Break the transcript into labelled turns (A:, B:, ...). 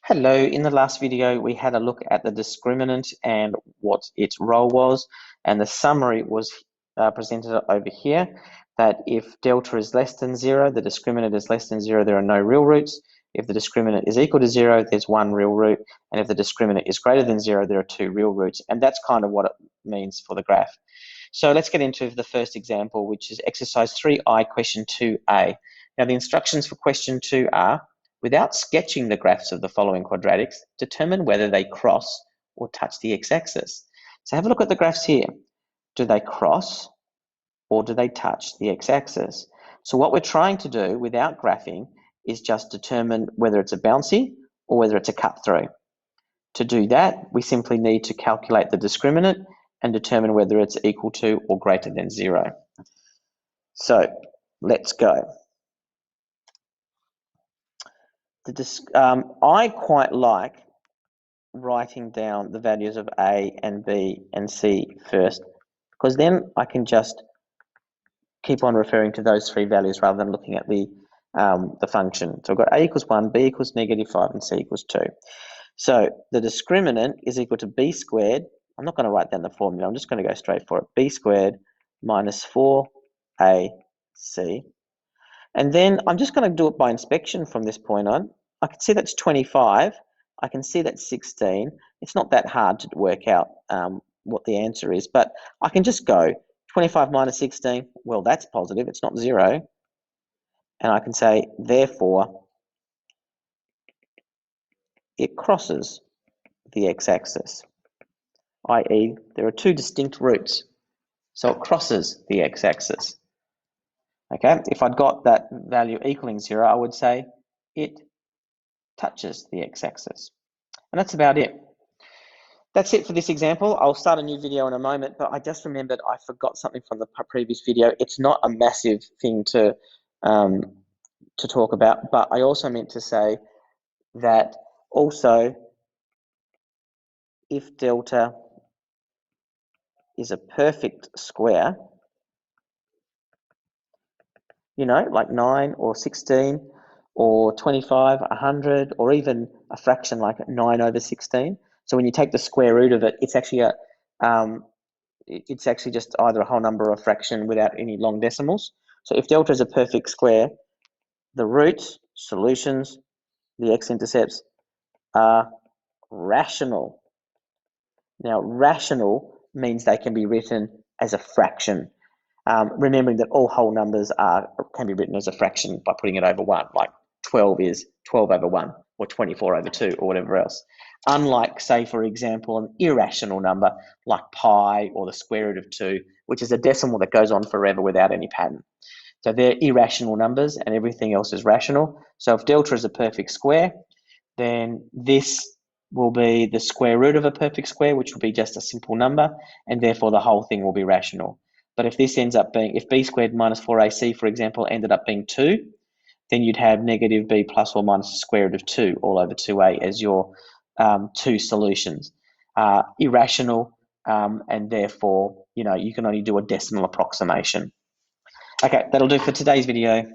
A: Hello, in the last video we had a look at the discriminant and what its role was, and the summary was presented over here, that if delta is less than 0, the discriminant is less than 0, there are no real roots. If the discriminant is equal to 0, there's one real root, and if the discriminant is greater than 0, there are two real roots, and that's kind of what it means for the graph. So let's get into the first example, which is exercise 3I, question 2a. Now the instructions for question 2 are: without sketching the graphs of the following quadratics, determine whether they cross or touch the x-axis. So have a look at the graphs here. Do they cross or do they touch the x-axis? So what we're trying to do without graphing is just determine whether it's a bouncy or whether it's a cut through. To do that, we simply need to calculate the discriminant and determine whether it's equal to or greater than 0. So let's go. I quite like writing down the values of A and B and C first, because then I can just keep on referring to those three values rather than looking at the function. So I've got A equals 1, B equals -5, and C equals 2. So the discriminant is equal to B squared. I'm not going to write down the formula. I'm just going to go straight for it. B squared minus 4AC. And then I'm just going to do it by inspection from this point on. I can see that's 25. I can see that's 16. It's not that hard to work out what the answer is, but I can just go 25 minus 16. Well, that's positive. It's not 0. And I can say, therefore, it crosses the x-axis, i.e. there are two distinct roots. So it crosses the x-axis. Okay, if I'd got that value equaling 0, I would say it touches the x-axis. And that's about it. That's it for this example. I'll start a new video in a moment, but I just remembered I forgot something from the previous video. It's not a massive thing to talk about, but I also meant to say that also if delta is a perfect square, you know, like 9 or 16 or 25, 100, or even a fraction like 9 over 16. So when you take the square root of it, it's actually just either a whole number or a fraction without any long decimals. So if delta is a perfect square, the roots, solutions, the x-intercepts are rational. Now, rational means they can be written as a fraction. Remembering that all whole numbers can be written as a fraction by putting it over 1, like 12 is 12 over 1, or 24 over 2, or whatever else. Unlike, say, for example, an irrational number like pi or the square root of 2, which is a decimal that goes on forever without any pattern. So they're irrational numbers and everything else is rational. So if delta is a perfect square, then this will be the square root of a perfect square, which will be just a simple number, and therefore the whole thing will be rational. But if this ends up being, if b squared minus 4ac, for example, ended up being 2, then you'd have negative b plus or minus the square root of 2 all over 2a as your two solutions. Irrational, and therefore, you know, you can only do a decimal approximation. Okay, that'll do for today's video.